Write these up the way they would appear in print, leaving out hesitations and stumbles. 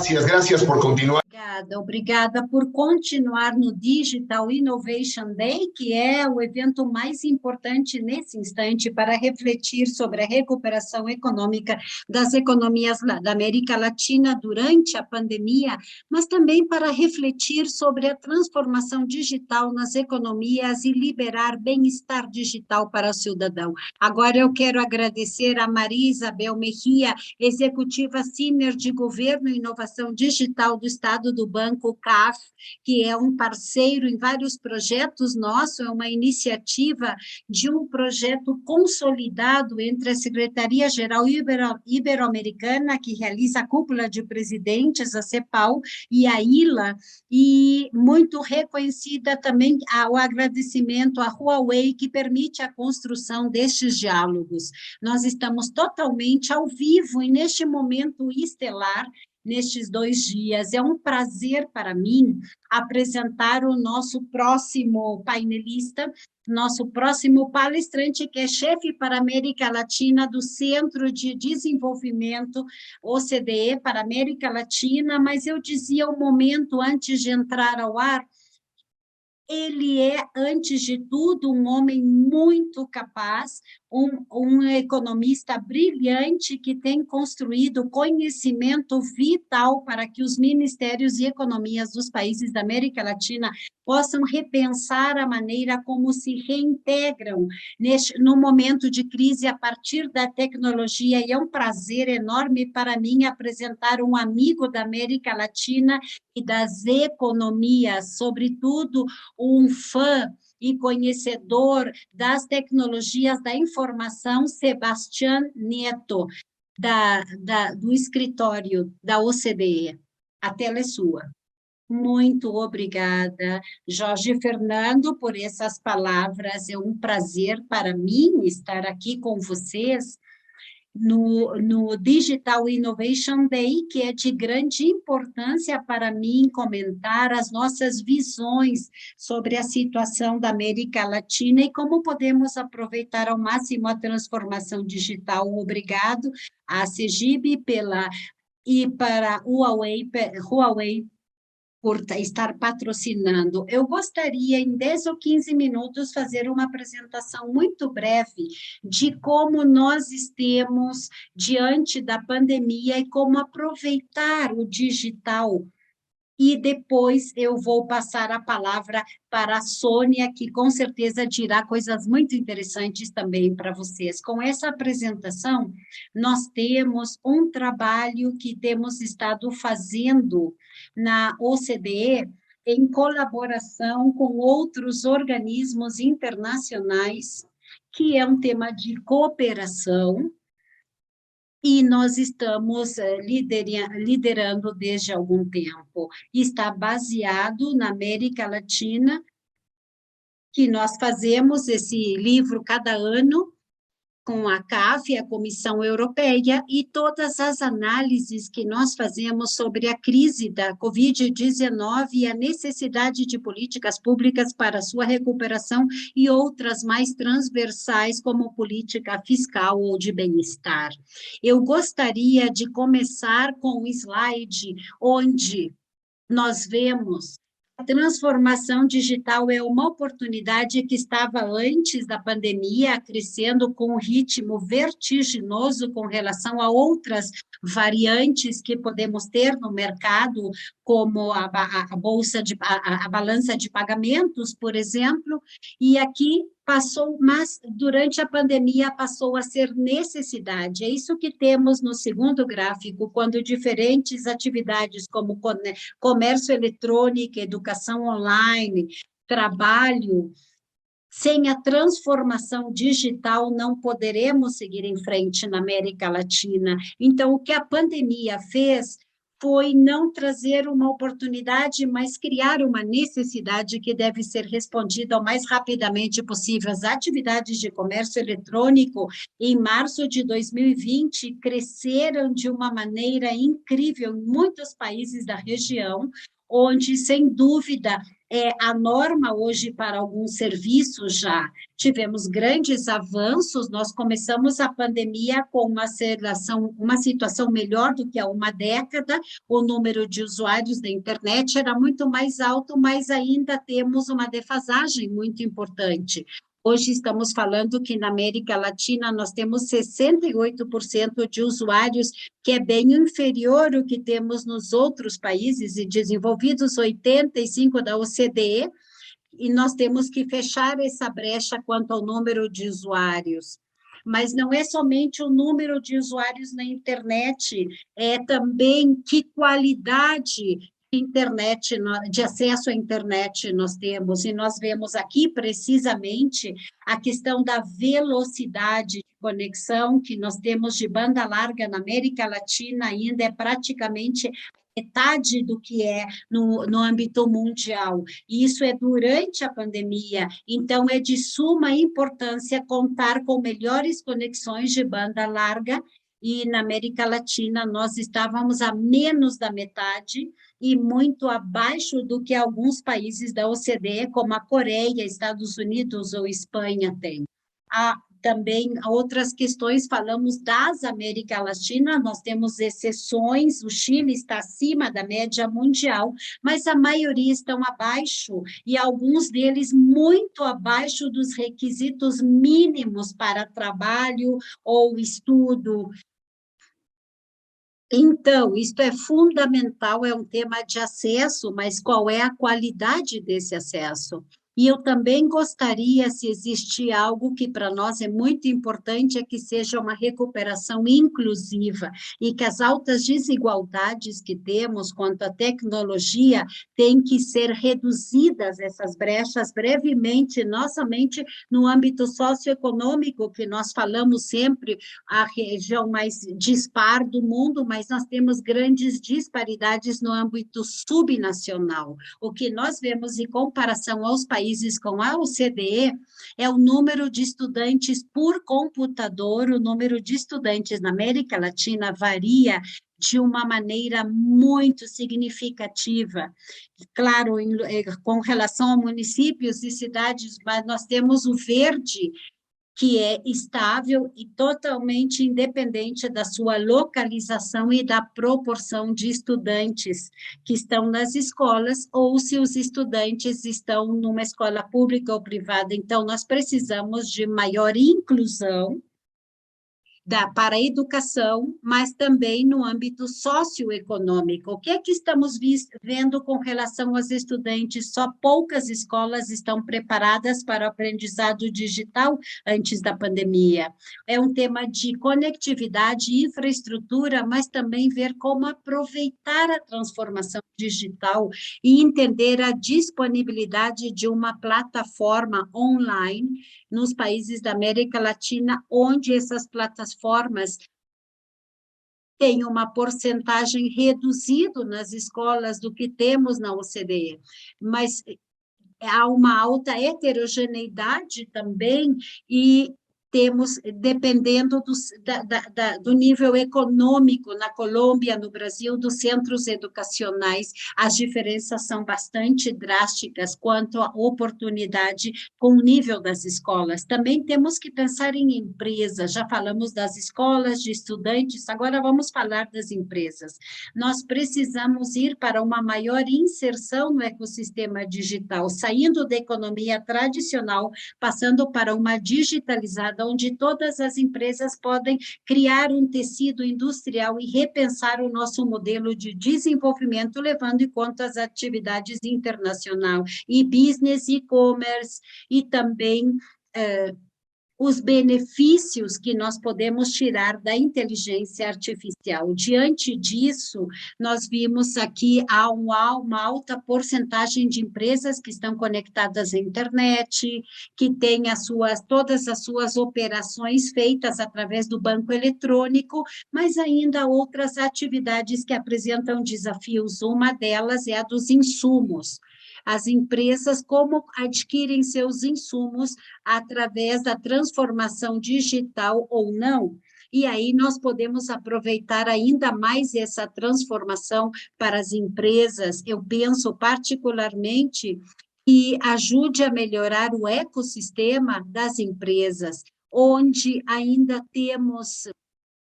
Gracias por continuar. Obrigada por continuar no Digital Innovation Day, que é o evento mais importante nesse instante para refletir sobre a recuperação econômica das economias da América Latina durante a pandemia, mas também para refletir sobre a transformação digital nas economias e liberar bem-estar digital para o cidadão. Agora eu quero agradecer a Maria Isabel Mejia, executiva sênior de Governo e Inovação Digital do Estado do Banco CAF, que é um parceiro em vários projetos nossos, é uma iniciativa de um projeto consolidado entre a Secretaria-Geral Ibero-Americana, que realiza a cúpula de presidentes, a CEPAL, e a ILA, e muito reconhecida também o agradecimento à Huawei, que permite a construção destes diálogos. Nós estamos totalmente ao vivo e neste momento estelar, nestes 2 dias. É um prazer para mim apresentar o nosso próximo painelista, nosso próximo palestrante, que é chefe para a América Latina do Centro de Desenvolvimento OCDE para a América Latina, mas eu dizia um momento antes de entrar ao ar, ele é, antes de tudo, um homem muito capaz, um economista brilhante que tem construído conhecimento vital para que os ministérios e economias dos países da América Latina possam repensar a maneira como se reintegram no momento de crise a partir da tecnologia, e é um prazer enorme para mim apresentar um amigo da América Latina e das economias, sobretudo um fã e conhecedor das tecnologias da informação, Sebastián Nieto, do escritório da OCDE. A tela é sua. Muito obrigada, Jorge Fernando, por essas palavras. É um prazer para mim estar aqui com vocês no Digital Innovation Day, que é de grande importância para mim comentar as nossas visões sobre a situação da América Latina e como podemos aproveitar ao máximo a transformação digital. Obrigado à CEGIB e para a Huawei por estar patrocinando. Eu gostaria, em 10 ou 15 minutos, fazer uma apresentação muito breve de como nós estamos diante da pandemia e como aproveitar o digital. E depois eu vou passar a palavra para a Sônia, que com certeza dirá coisas muito interessantes também para vocês. Com essa apresentação, nós temos um trabalho que temos estado fazendo na OCDE, em colaboração com outros organismos internacionais, que é um tema de cooperação, e nós estamos liderando desde algum tempo. Está baseado na América Latina, que nós fazemos esse livro cada ano, com a CAF, a Comissão Europeia, e todas as análises que nós fazemos sobre a crise da Covid-19 e a necessidade de políticas públicas para sua recuperação e outras mais transversais, como política fiscal ou de bem-estar. Eu gostaria de começar com um slide onde nós vemos a transformação digital é uma oportunidade que estava antes da pandemia, crescendo com um ritmo vertiginoso com relação a outras variantes que podemos ter no mercado, como a balança de pagamentos, por exemplo, e aqui mas durante a pandemia passou a ser necessidade. É isso que temos no segundo gráfico, quando diferentes atividades como comércio eletrônico, educação online, trabalho, sem a transformação digital não poderemos seguir em frente na América Latina. Então, o que a pandemia fez foi não trazer uma oportunidade, mas criar uma necessidade que deve ser respondida o mais rapidamente possível. As atividades de comércio eletrônico, em março de 2020, cresceram de uma maneira incrível em muitos países da região, onde, sem dúvida, a norma hoje para alguns serviços já. Tivemos grandes avanços, nós começamos a pandemia com uma situação melhor do que há uma década, o número de usuários da internet era muito mais alto, mas ainda temos uma defasagem muito importante. Hoje estamos falando que na América Latina nós temos 68% de usuários, que é bem inferior ao que temos nos outros países e desenvolvidos, 85% da OCDE, e nós temos que fechar essa brecha quanto ao número de usuários. Mas não é somente o número de usuários na internet, é também que qualidade internet, de acesso à internet nós temos, e nós vemos aqui precisamente a questão da velocidade de conexão que nós temos de banda larga na América Latina, ainda é praticamente metade do que é no âmbito mundial, e isso é durante a pandemia, então é de suma importância contar com melhores conexões de banda larga, e na América Latina nós estávamos a menos da metade, e muito abaixo do que alguns países da OCDE, como a Coreia, Estados Unidos ou Espanha têm. Há também outras questões, falamos das América Latina, nós temos exceções, o Chile está acima da média mundial, mas a maioria estão abaixo, e alguns deles muito abaixo dos requisitos mínimos para trabalho ou estudo. Então, isto é fundamental, é um tema de acesso, mas qual é a qualidade desse acesso? E eu também gostaria, se existir algo que para nós é muito importante, é que seja uma recuperação inclusiva e que as altas desigualdades que temos quanto à tecnologia têm que ser reduzidas, essas brechas, brevemente, não somente no âmbito socioeconômico, que nós falamos sempre, a região mais dispar do mundo, mas nós temos grandes disparidades no âmbito subnacional. O que nós vemos em comparação aos países com a OCDE é o número de estudantes por computador, o número de estudantes na América Latina varia de uma maneira muito significativa. Claro, com relação a municípios e cidades, mas nós temos o verde, que é estável e totalmente independente da sua localização e da proporção de estudantes que estão nas escolas, ou se os estudantes estão numa escola pública ou privada. Então, nós precisamos de maior inclusão para a educação, mas também no âmbito socioeconômico. O que é que estamos vendo com relação aos estudantes? Só poucas escolas estão preparadas para o aprendizado digital antes da pandemia. É um tema de conectividade e infraestrutura, mas também ver como aproveitar a transformação digital e entender a disponibilidade de uma plataforma online nos países da América Latina, onde essas plataformas têm uma porcentagem reduzida nas escolas do que temos na OCDE, mas há uma alta heterogeneidade também, e temos, dependendo do nível econômico, na Colômbia, no Brasil, dos centros educacionais, as diferenças são bastante drásticas quanto à oportunidade com o nível das escolas. Também temos que pensar em empresas, já falamos das escolas, de estudantes, agora vamos falar das empresas. Nós precisamos ir para uma maior inserção no ecossistema digital, saindo da economia tradicional, passando para uma digitalizada, onde todas as empresas podem criar um tecido industrial e repensar o nosso modelo de desenvolvimento, levando em conta as atividades internacionais, e business, e-commerce, e também os benefícios que nós podemos tirar da inteligência artificial. Diante disso, nós vimos aqui há uma alta porcentagem de empresas que estão conectadas à internet, que têm todas as suas operações feitas através do banco eletrônico, mas ainda outras atividades que apresentam desafios. Uma delas é a dos insumos. As empresas, como adquirem seus insumos através da transformação digital ou não, e aí nós podemos aproveitar ainda mais essa transformação para as empresas. Eu penso particularmente que ajude a melhorar o ecossistema das empresas, onde ainda temos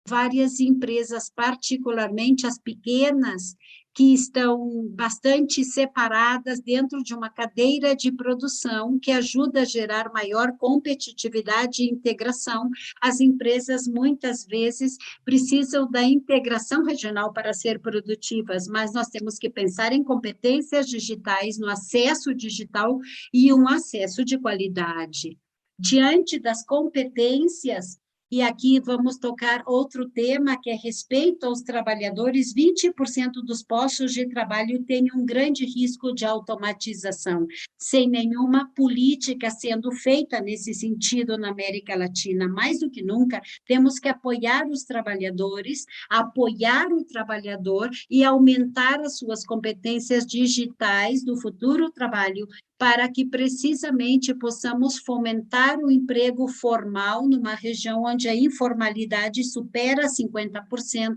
várias empresas, particularmente as pequenas, que estão bastante separadas dentro de uma cadeira de produção que ajuda a gerar maior competitividade e integração. As empresas, muitas vezes, precisam da integração regional para ser produtivas, mas nós temos que pensar em competências digitais, no acesso digital e um acesso de qualidade. Diante das competências, e aqui vamos tocar outro tema, que é respeito aos trabalhadores. 20% dos postos de trabalho têm um grande risco de automatização, sem nenhuma política sendo feita nesse sentido na América Latina. Mais do que nunca, temos que apoiar os trabalhadores, apoiar o trabalhador e aumentar as suas competências digitais do futuro trabalho, para que precisamente possamos fomentar o emprego formal numa região onde a informalidade supera 50%,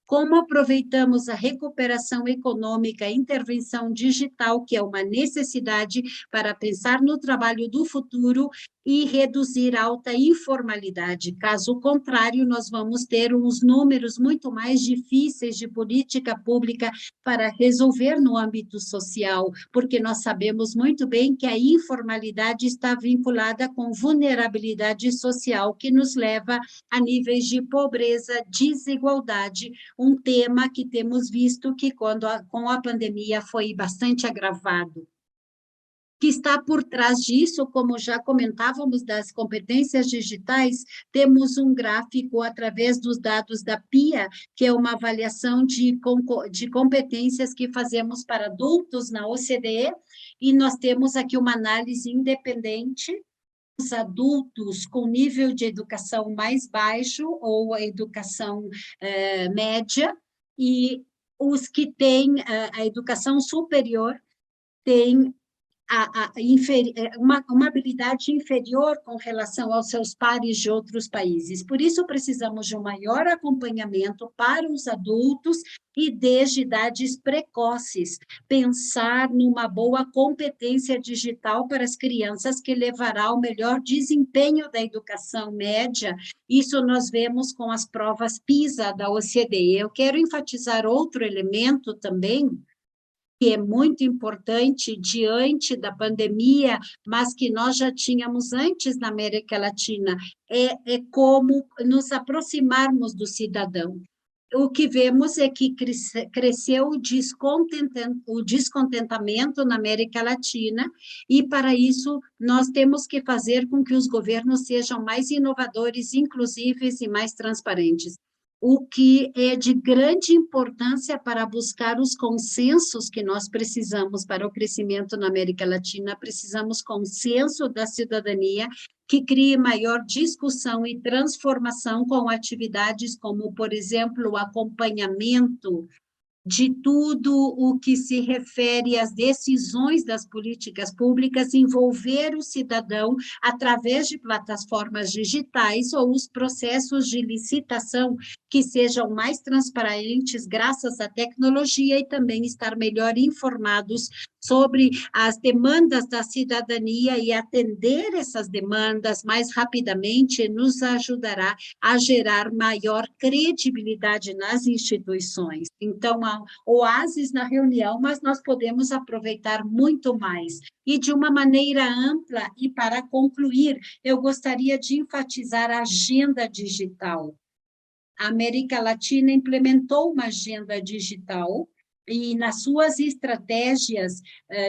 como aproveitamos a recuperação econômica, a intervenção digital, que é uma necessidade para pensar no trabalho do futuro e reduzir a alta informalidade. Caso contrário, nós vamos ter uns números muito mais difíceis de política pública para resolver no âmbito social, porque nós sabemos muito bem que a informalidade está vinculada com vulnerabilidade social, que nos leva a níveis de pobreza, desigualdade, um tema que temos visto que com a pandemia foi bastante agravado. Que está por trás disso, como já comentávamos, das competências digitais, temos um gráfico através dos dados da PIA, que é uma avaliação de competências que fazemos para adultos na OCDE, e nós temos aqui uma análise independente. Os adultos com nível de educação mais baixo ou a educação média, e os que têm a educação superior têm uma habilidade inferior com relação aos seus pares de outros países. Por isso, precisamos de um maior acompanhamento para os adultos e desde idades precoces, pensar numa boa competência digital para as crianças, que levará ao melhor desempenho da educação média. Isso nós vemos com as provas PISA da OCDE. Eu quero enfatizar outro elemento também, que é muito importante diante da pandemia, mas que nós já tínhamos antes na América Latina, é como nos aproximarmos do cidadão. O que vemos é que cresceu o descontentamento na América Latina, e para isso nós temos que fazer com que os governos sejam mais inovadores, inclusivos e mais transparentes, o que é de grande importância para buscar os consensos que nós precisamos para o crescimento na América Latina. Precisamos consenso da cidadania, que crie maior discussão e transformação com atividades como, por exemplo, o acompanhamento de tudo o que se refere às decisões das políticas públicas, envolver o cidadão através de plataformas digitais ou os processos de licitação que sejam mais transparentes graças à tecnologia, e também estar melhor informados sobre as demandas da cidadania, e atender essas demandas mais rapidamente nos ajudará a gerar maior credibilidade nas instituições. Então, há oásis na reunião, mas nós podemos aproveitar muito mais. E de uma maneira ampla, e para concluir, eu gostaria de enfatizar a agenda digital. A América Latina implementou uma agenda digital, e nas suas estratégias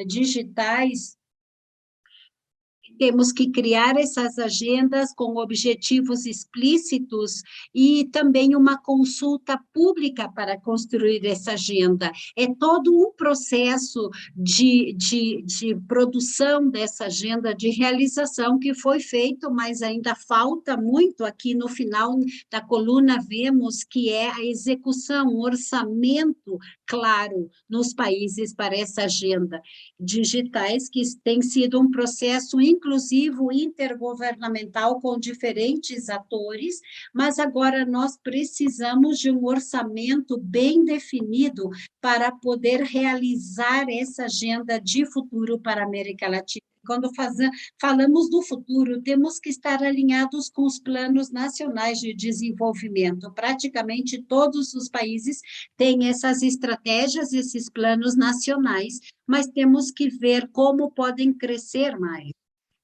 digitais, temos que criar essas agendas com objetivos explícitos e também uma consulta pública para construir essa agenda. É todo um processo de produção dessa agenda, de realização, que foi feito, mas ainda falta muito. Aqui no final da coluna vemos que é a execução, o orçamento claro nos países para essa agenda digitais, que tem sido um processo inclusivo, intergovernamental, com diferentes atores, mas agora nós precisamos de um orçamento bem definido para poder realizar essa agenda de futuro para a América Latina. Quando falamos do futuro, temos que estar alinhados com os planos nacionais de desenvolvimento. Praticamente todos os países têm essas estratégias, esses planos nacionais, mas temos que ver como podem crescer mais.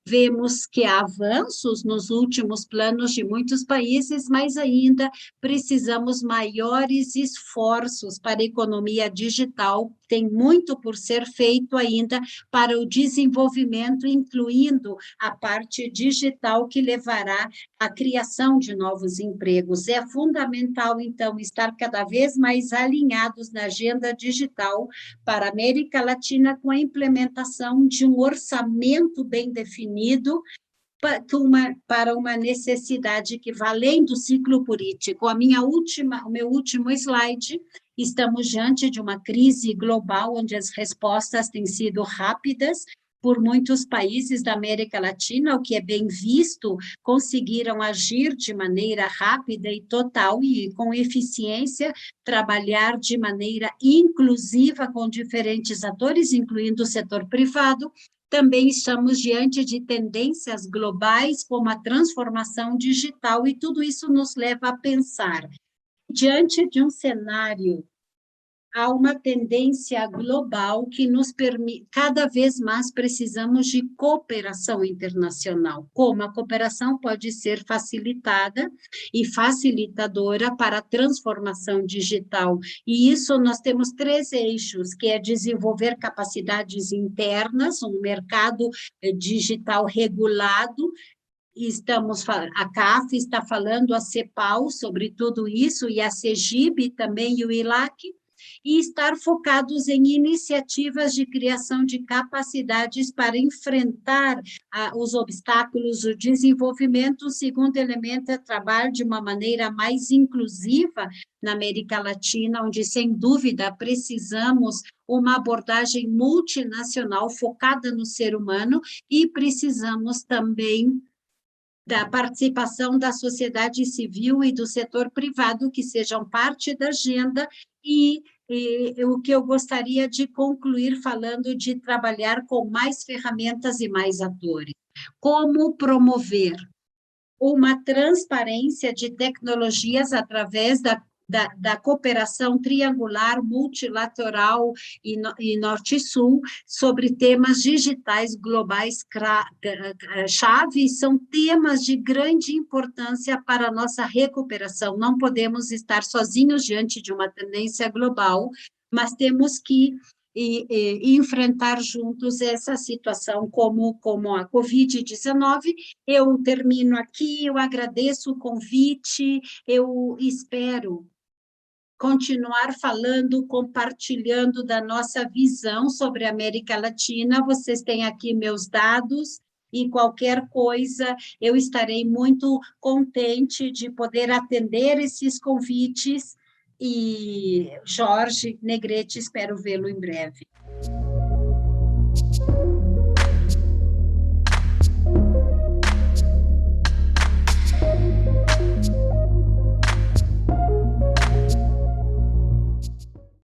Vemos que há avanços nos últimos planos de muitos países, mas ainda precisamos maiores esforços para a economia digital. Tem muito por ser feito ainda para o desenvolvimento, incluindo a parte digital que levará à criação de novos empregos. É fundamental, então, estar cada vez mais alinhados na agenda digital para a América Latina com a implementação de um orçamento bem definido para uma necessidade que vai além do ciclo político. O meu último slide, estamos diante de uma crise global, onde as respostas têm sido rápidas, por muitos países da América Latina, o que é bem visto, conseguiram agir de maneira rápida e total e com eficiência, trabalhar de maneira inclusiva com diferentes atores, incluindo o setor privado. Também estamos diante de tendências globais, como a transformação digital, e tudo isso nos leva a pensar. Diante de um cenário, há uma tendência global que nos permite, cada vez mais precisamos de cooperação internacional. Como a cooperação pode ser facilitada e facilitadora para a transformação digital. E isso nós temos 3 eixos, que é desenvolver capacidades internas, um mercado digital regulado. A CAF está falando, a CEPAL, sobre tudo isso, e a CEGIB também, e o ILAC, e estar focados em iniciativas de criação de capacidades para enfrentar os obstáculos do desenvolvimento. O segundo elemento é trabalhar de uma maneira mais inclusiva na América Latina, onde, sem dúvida, precisamos uma abordagem multinacional focada no ser humano e precisamos também da participação da sociedade civil e do setor privado, que sejam parte da agenda, e o que eu gostaria de concluir falando de trabalhar com mais ferramentas e mais atores. Como promover uma transparência de tecnologias através da cooperação triangular, multilateral e norte-sul, sobre temas digitais globais chave, são temas de grande importância para a nossa recuperação. Não podemos estar sozinhos diante de uma tendência global, mas temos que enfrentar juntos essa situação como a Covid-19. Eu termino aqui, eu agradeço o convite, eu espero continuar falando, compartilhando da nossa visão sobre a América Latina. Vocês têm aqui meus dados, e qualquer coisa, eu estarei muito contente de poder atender esses convites. E Jorge Negrete, espero vê-lo em breve.